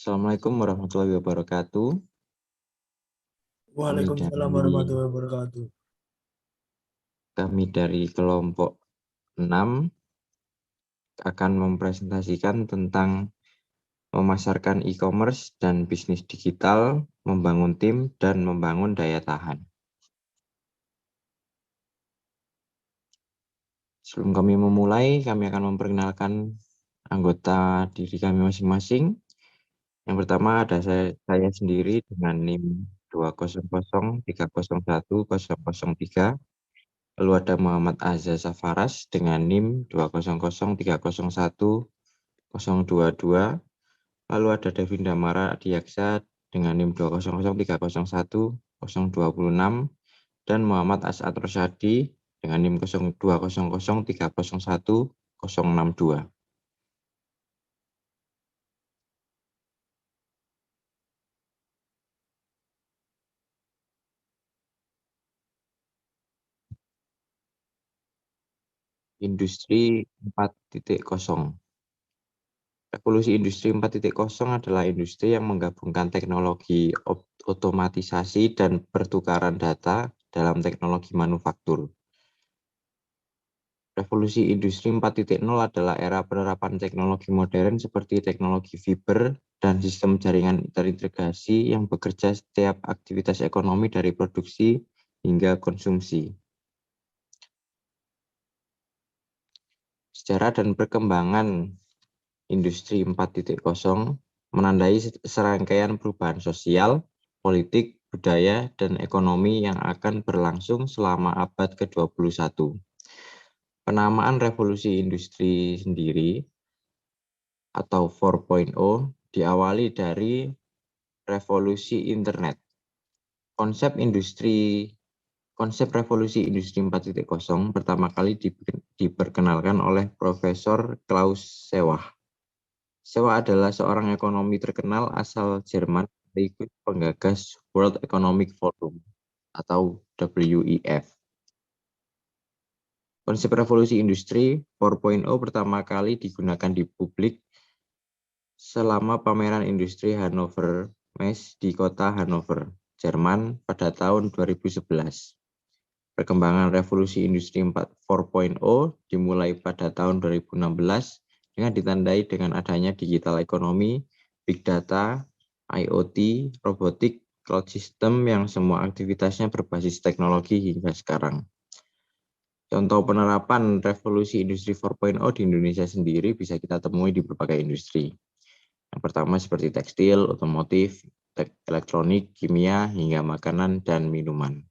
Assalamualaikum warahmatullahi wabarakatuh. Waalaikumsalam warahmatullahi wabarakatuh. Kami dari kelompok 6 akan mempresentasikan tentang memasarkan e-commerce dan bisnis digital, membangun tim, dan membangun daya tahan. Sebelum kami memulai, kami akan memperkenalkan anggota diri kami masing-masing. Yang pertama ada saya sendiri dengan NIM 20030010003. Lalu ada Muhammad Azza Safaras dengan NIM 200301022. Lalu ada Devin Damara Adiaksa dengan NIM 200301026 dan Muhammad As'ad Rosyadi dengan NIM 200301062. Industri 4.0. Revolusi Industri 4.0 adalah industri yang menggabungkan teknologi otomatisasi dan pertukaran data dalam teknologi manufaktur. Revolusi Industri 4.0 adalah era penerapan teknologi modern seperti teknologi fiber dan sistem jaringan terintegrasi yang bekerja setiap aktivitas ekonomi dari produksi hingga konsumsi. Sejarah dan perkembangan Industri 4.0 menandai serangkaian perubahan sosial, politik, budaya, dan ekonomi yang akan berlangsung selama abad ke-21. Penamaan revolusi industri sendiri atau 4.0 diawali dari revolusi internet. Konsep revolusi industri 4.0 pertama kali diperkenalkan oleh Profesor Klaus Schwab. Schwab adalah seorang ekonomi terkenal asal Jerman sekaligus penggagas World Economic Forum atau WEF. Konsep revolusi industri 4.0 pertama kali digunakan di publik selama pameran industri Hannover Messe di kota Hannover, Jerman pada tahun 2011. Perkembangan revolusi industri 4.0 dimulai pada tahun 2016 dengan ditandai dengan adanya digital ekonomi, big data, IoT, robotik, cloud system yang semua aktivitasnya berbasis teknologi hingga sekarang. Contoh penerapan revolusi industri 4.0 di Indonesia sendiri bisa kita temui di berbagai industri. Yang pertama seperti tekstil, otomotif, elektronik, kimia, hingga makanan dan minuman.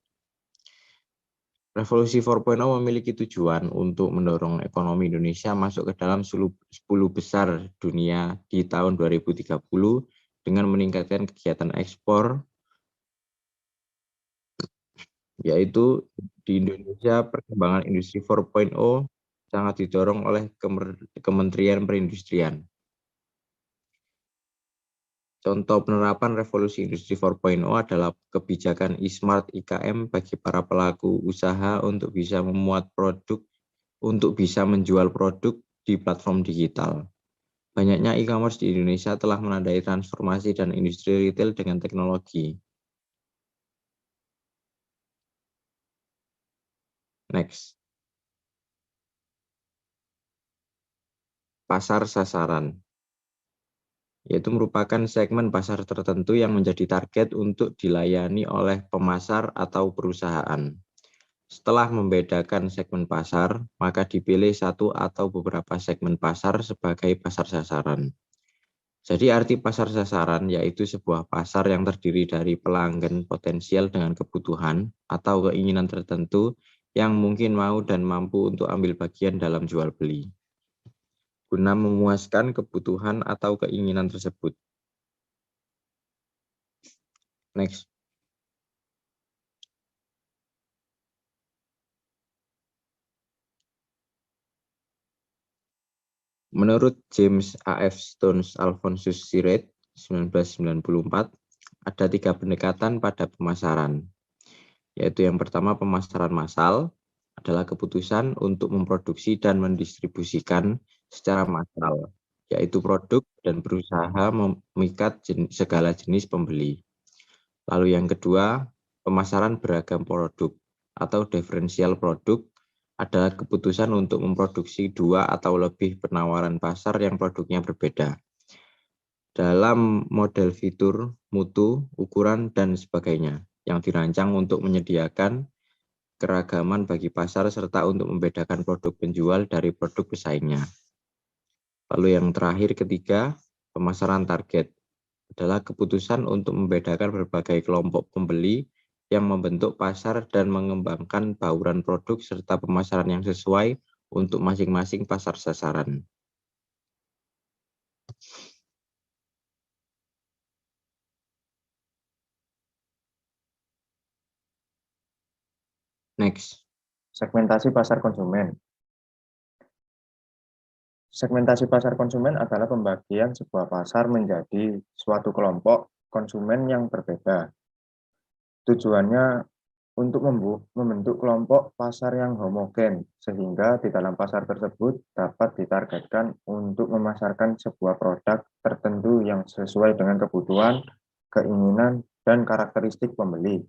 Revolusi 4.0 memiliki tujuan untuk mendorong ekonomi Indonesia masuk ke dalam 10 besar dunia di tahun 2030 dengan meningkatkan kegiatan ekspor, yaitu di Indonesia perkembangan industri 4.0 sangat didorong oleh Kementerian Perindustrian. Contoh penerapan revolusi industri 4.0 adalah kebijakan e-smart IKM bagi para pelaku usaha untuk bisa menjual produk di platform digital. Banyaknya e-commerce di Indonesia telah menandai transformasi dan industri retail dengan teknologi. Next. Pasar sasaran, yaitu merupakan segmen pasar tertentu yang menjadi target untuk dilayani oleh pemasar atau perusahaan. Setelah membedakan segmen pasar, maka dipilih satu atau beberapa segmen pasar sebagai pasar sasaran. Jadi arti pasar sasaran yaitu sebuah pasar yang terdiri dari pelanggan potensial dengan kebutuhan atau keinginan tertentu yang mungkin mau dan mampu untuk ambil bagian dalam jual beli, guna memuaskan kebutuhan atau keinginan tersebut. Next. Menurut James A.F. Stone Alphonsus Siret 1994, ada 3 pendekatan pada pemasaran, yaitu yang pertama pemasaran massal adalah keputusan untuk memproduksi dan mendistribusikan secara massal. yaitu produk dan berusaha memikat segala jenis pembeli. Lalu yang kedua, pemasaran beragam produk atau diferensial produk adalah keputusan untuk memproduksi 2 atau lebih penawaran pasar yang produknya berbeda. Dalam model fitur, mutu, ukuran, dan sebagainya yang dirancang untuk menyediakan keragaman bagi pasar serta untuk membedakan produk penjual dari produk pesaingnya. Lalu yang terakhir ketiga, pemasaran target adalah keputusan untuk membedakan berbagai kelompok pembeli yang membentuk pasar dan mengembangkan bauran produk serta pemasaran yang sesuai untuk masing-masing pasar sasaran. Next. Segmentasi pasar konsumen. Segmentasi pasar konsumen adalah pembagian sebuah pasar menjadi suatu kelompok konsumen yang berbeda. Tujuannya untuk membentuk kelompok pasar yang homogen, sehingga di dalam pasar tersebut dapat ditargetkan untuk memasarkan sebuah produk tertentu yang sesuai dengan kebutuhan, keinginan, dan karakteristik pembeli.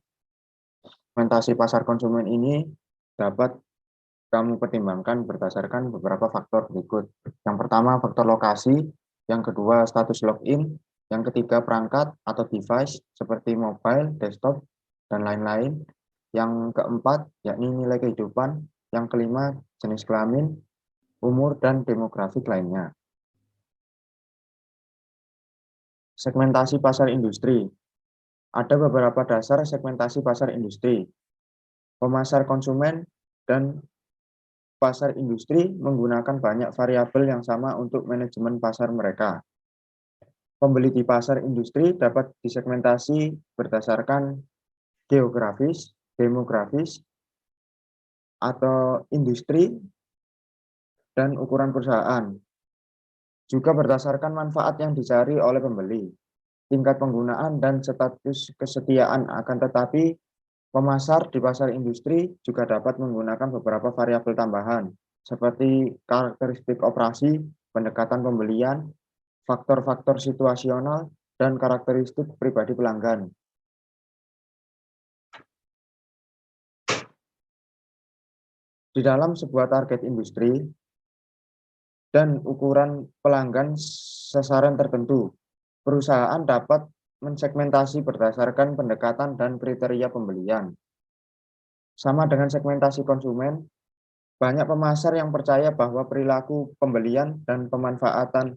Segmentasi pasar konsumen ini dapat kamu pertimbangkan berdasarkan beberapa faktor berikut. Yang pertama, faktor lokasi. Yang kedua, status login. Yang ketiga, perangkat atau device seperti mobile, desktop, dan lain-lain. Yang keempat, yakni nilai kehidupan. Yang kelima, jenis kelamin, umur, dan demografik lainnya. Segmentasi pasar industri. Ada beberapa dasar segmentasi pasar industri. Pemasar konsumen dan pasar industri menggunakan banyak variabel yang sama untuk manajemen pasar mereka. Pembeli di pasar industri dapat disegmentasi berdasarkan geografis, demografis, atau industri, dan ukuran perusahaan. Juga berdasarkan manfaat yang dicari oleh pembeli, tingkat penggunaan, dan status kesetiaan. Akan tetapi, pemasar di pasar industri juga dapat menggunakan beberapa variabel tambahan, seperti karakteristik operasi, pendekatan pembelian, faktor-faktor situasional, dan karakteristik pribadi pelanggan. Di dalam sebuah target industri dan ukuran pelanggan sasaran tertentu, perusahaan dapat mensegmentasi berdasarkan pendekatan dan kriteria pembelian. Sama dengan segmentasi konsumen, banyak pemasar yang percaya bahwa perilaku pembelian dan pemanfaatan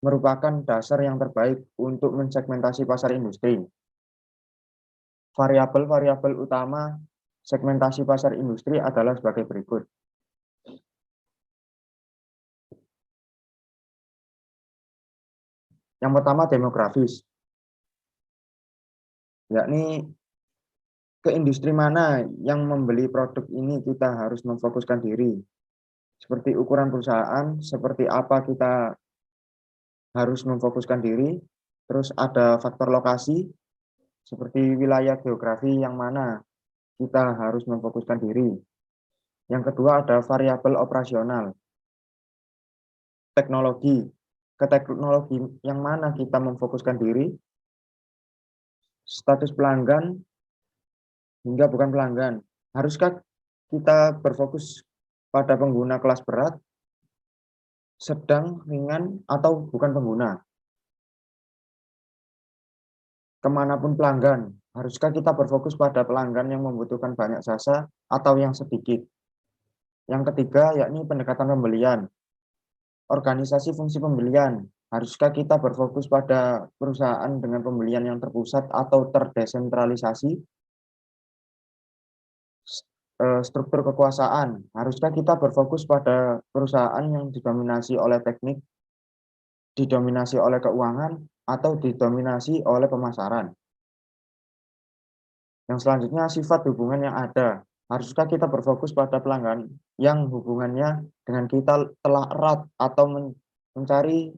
merupakan dasar yang terbaik untuk mensegmentasi pasar industri. Variabel-variabel utama segmentasi pasar industri adalah sebagai berikut. Yang pertama, demografis, yakni ke industri mana yang membeli produk ini kita harus memfokuskan diri. Seperti ukuran perusahaan, seperti apa kita harus memfokuskan diri. Terus ada faktor lokasi, seperti wilayah geografi yang mana kita harus memfokuskan diri. Yang kedua ada variabel operasional. Teknologi, ke teknologi yang mana kita memfokuskan diri. Status pelanggan, hingga bukan pelanggan. Haruskah kita berfokus pada pengguna kelas berat, sedang, ringan, atau bukan pengguna? Kemanapun pelanggan, haruskah kita berfokus pada pelanggan yang membutuhkan banyak jasa atau yang sedikit? Yang ketiga, yakni pendekatan pembelian. Organisasi fungsi pembelian, haruskah kita berfokus pada perusahaan dengan pembelian yang terpusat atau terdesentralisasi? Struktur kekuasaan, haruskah kita berfokus pada perusahaan yang didominasi oleh teknik, didominasi oleh keuangan, atau didominasi oleh pemasaran? Yang selanjutnya, sifat hubungan yang ada. Haruskah kita berfokus pada pelanggan yang hubungannya dengan kita telah erat atau mencari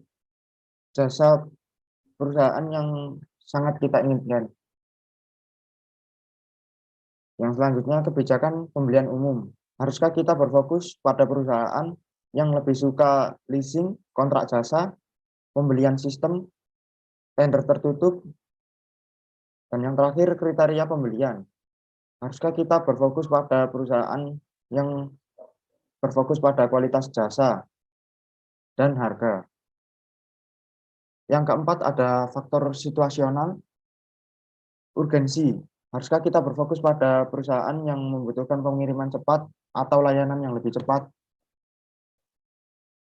jasa perusahaan yang sangat kita inginkan? Yang selanjutnya, kebijakan pembelian umum. Haruskah kita berfokus pada perusahaan yang lebih suka leasing, kontrak jasa, pembelian sistem, tender tertutup, dan yang terakhir kriteria pembelian. Haruskah kita berfokus pada perusahaan yang berfokus pada kualitas jasa dan harga. Yang keempat ada faktor situasional, urgensi. Haruskah kita berfokus pada perusahaan yang membutuhkan pengiriman cepat atau layanan yang lebih cepat,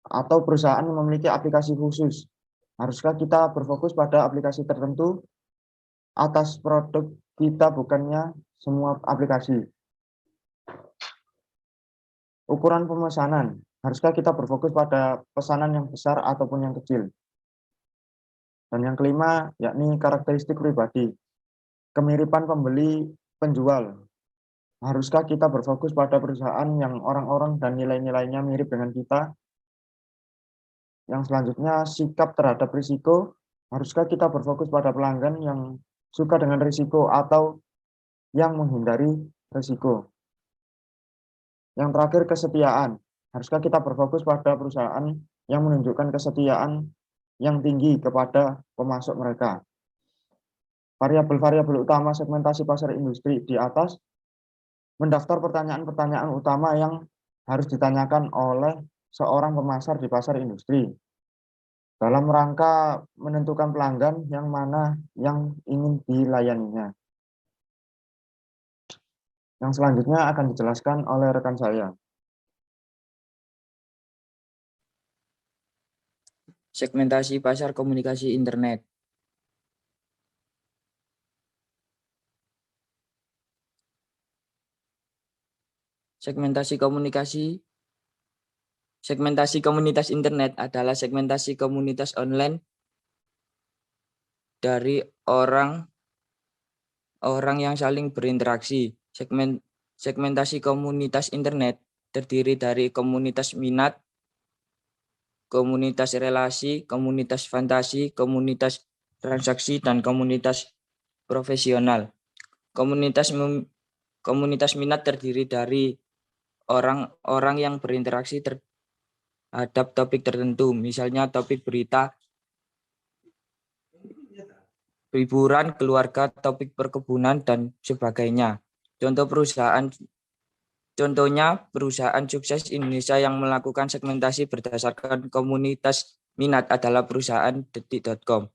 atau perusahaan yang memiliki aplikasi khusus. Haruskah kita berfokus pada aplikasi tertentu atas produk kita, bukannya semua aplikasi. Ukuran pemesanan. Haruskah kita berfokus pada pesanan yang besar ataupun yang kecil. Dan yang kelima, yakni karakteristik pribadi. Kemiripan pembeli penjual. Haruskah kita berfokus pada perusahaan yang orang-orang dan nilai-nilainya mirip dengan kita? Yang selanjutnya, sikap terhadap risiko. Haruskah kita berfokus pada pelanggan yang suka dengan risiko atau yang menghindari risiko? Yang terakhir, kesetiaan. Haruskah kita berfokus pada perusahaan yang menunjukkan kesetiaan yang tinggi kepada pemasok mereka? Variabel-variabel utama segmentasi pasar industri di atas mendaftar pertanyaan-pertanyaan utama yang harus ditanyakan oleh seorang pemasar di pasar industri dalam rangka menentukan pelanggan yang mana yang ingin dilayaninya. Yang selanjutnya akan dijelaskan oleh rekan saya. Segmentasi pasar komunikasi internet. Segmentasi komunitas internet adalah segmentasi komunitas online dari orang yang saling berinteraksi. Segmentasi komunitas internet terdiri dari komunitas minat, komunitas relasi, komunitas fantasi, komunitas transaksi, dan komunitas profesional. Komunitas minat terdiri dari orang-orang yang berinteraksi terhadap topik tertentu, misalnya topik berita, hiburan, keluarga, topik perkebunan, dan sebagainya. Contohnya perusahaan sukses Indonesia yang melakukan segmentasi berdasarkan komunitas minat adalah perusahaan detik.com.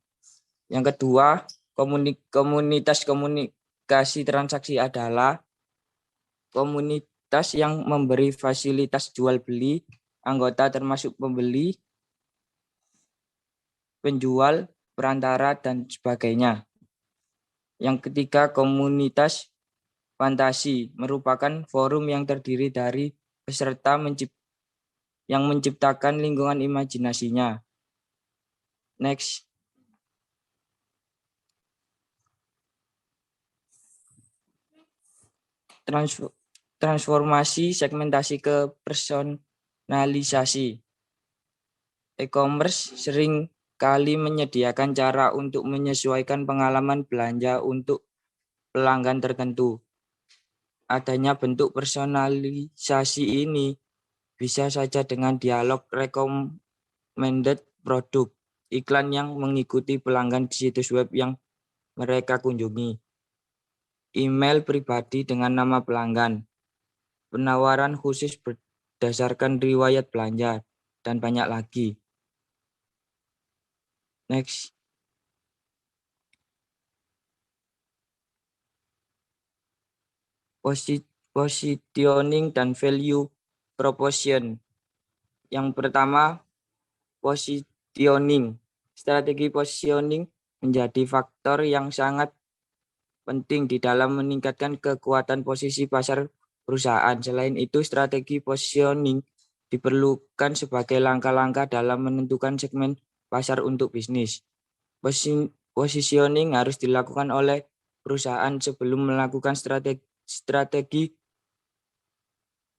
Yang kedua, komunitas komunikasi transaksi adalah komunitas yang memberi fasilitas jual beli, anggota termasuk pembeli, penjual, perantara, dan sebagainya. Yang ketiga, komunitas fantasi merupakan forum yang terdiri dari peserta yang menciptakan lingkungan imajinasinya. Next. Transformasi segmentasi ke personalisasi. E-commerce sering kali menyediakan cara untuk menyesuaikan pengalaman belanja untuk pelanggan tertentu. Adanya bentuk personalisasi ini bisa saja dengan dialog recommended produk, iklan yang mengikuti pelanggan di situs web yang mereka kunjungi, email pribadi dengan nama pelanggan, penawaran khusus berdasarkan riwayat belanja, dan banyak lagi. Next. Positioning dan value proposition. Yang pertama, positioning. Strategi positioning menjadi faktor yang sangat penting di dalam meningkatkan kekuatan posisi pasar perusahaan. Selain itu, strategi positioning diperlukan sebagai langkah-langkah dalam menentukan segmen pasar untuk bisnis. Positioning harus dilakukan oleh perusahaan sebelum melakukan strategi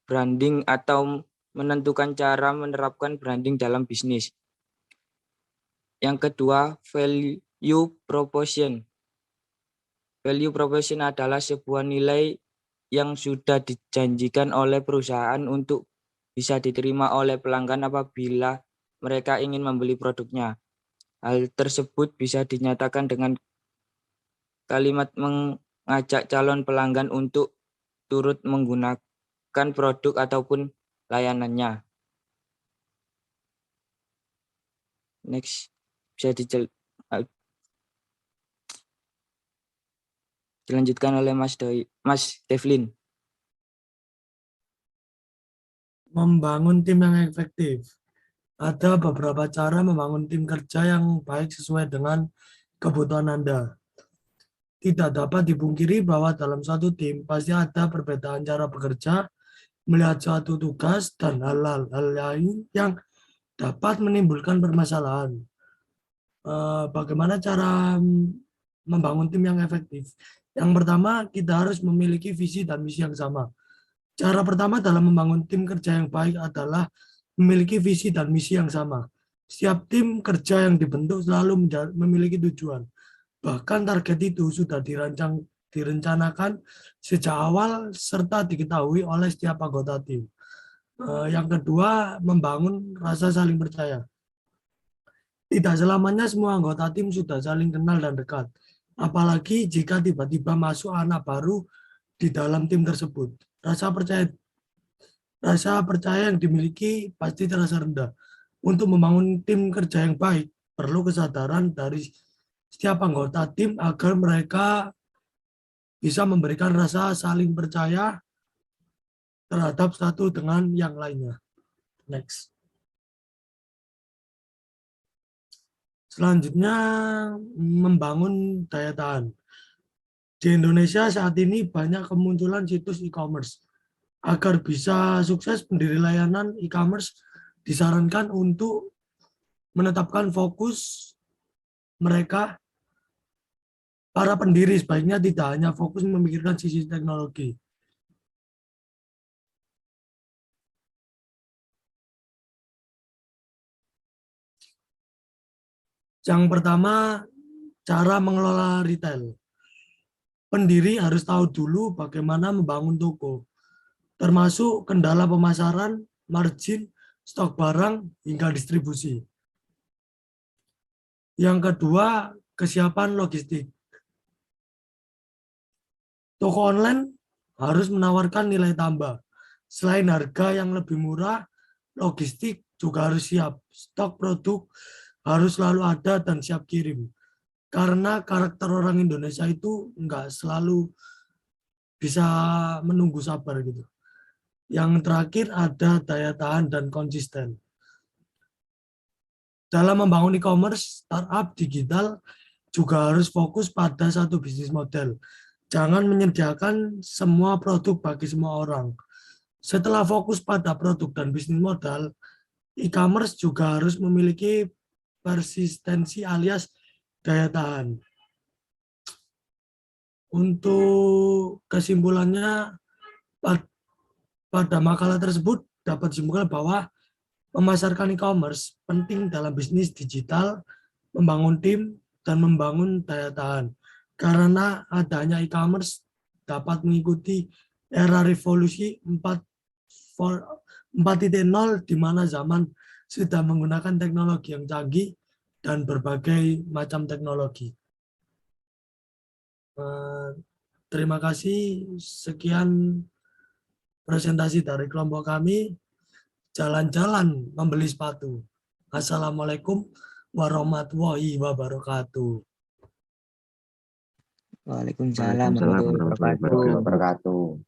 branding atau menentukan cara menerapkan branding dalam bisnis. Yang kedua, value proposition. Value proposition adalah sebuah nilai yang sudah dijanjikan oleh perusahaan untuk bisa diterima oleh pelanggan apabila mereka ingin membeli produknya. Hal tersebut bisa dinyatakan dengan kalimat mengajak calon pelanggan untuk turut menggunakan produk ataupun layanannya. Next, bisa dilanjutkan oleh Mas Devlin. Membangun tim yang efektif. Ada beberapa cara membangun tim kerja yang baik sesuai dengan kebutuhan Anda. Tidak dapat dipungkiri bahwa dalam satu tim pasti ada perbedaan cara bekerja, melihat suatu tugas, dan hal-hal lain yang dapat menimbulkan permasalahan. Bagaimana cara membangun tim yang efektif? Yang pertama, kita harus memiliki visi dan misi yang sama. Cara pertama dalam membangun tim kerja yang baik adalah memiliki visi dan misi yang sama. Setiap tim kerja yang dibentuk selalu memiliki tujuan. Bahkan target itu sudah direncanakan sejak awal serta diketahui oleh setiap anggota tim. Yang kedua, membangun rasa saling percaya. Tidak selamanya semua anggota tim sudah saling kenal dan dekat. Apalagi jika tiba-tiba masuk anak baru di dalam tim tersebut. Rasa percaya yang dimiliki pasti terasa rendah. Untuk membangun tim kerja yang baik, perlu kesadaran dari setiap anggota tim agar mereka bisa memberikan rasa saling percaya terhadap satu dengan yang lainnya. Next. Selanjutnya, membangun daya tahan. Di Indonesia saat ini banyak kemunculan situs e-commerce. Agar bisa sukses, pendiri layanan e-commerce disarankan untuk menetapkan fokus mereka. Para pendiri sebaiknya tidak hanya fokus memikirkan sisi teknologi. Yang pertama, cara mengelola retail. Pendiri harus tahu dulu bagaimana membangun toko, termasuk kendala pemasaran, margin, stok barang, hingga distribusi. Yang kedua, kesiapan logistik. Toko online harus menawarkan nilai tambah. Selain harga yang lebih murah, logistik juga harus siap. Stok produk harus selalu ada dan siap kirim. Karena karakter orang Indonesia itu nggak selalu bisa menunggu sabar gitu. Yang terakhir ada daya tahan dan konsisten. Dalam membangun e-commerce, startup digital juga harus fokus pada satu bisnis model. Jangan menyediakan semua produk bagi semua orang. Setelah fokus pada produk dan bisnis modal, e-commerce juga harus memiliki persistensi alias daya tahan. Untuk kesimpulannya, pada makalah tersebut dapat disimpulkan bahwa memasarkan e-commerce penting dalam bisnis digital, membangun tim, dan membangun daya tahan. Karena adanya e-commerce dapat mengikuti era revolusi 4.0 di mana zaman sudah menggunakan teknologi yang canggih dan berbagai macam teknologi. Terima kasih. Sekian presentasi dari kelompok kami. Jalan-jalan membeli sepatu. Assalamualaikum warahmatullahi wabarakatuh. Waalaikumsalam warahmatullahi wabarakatuh.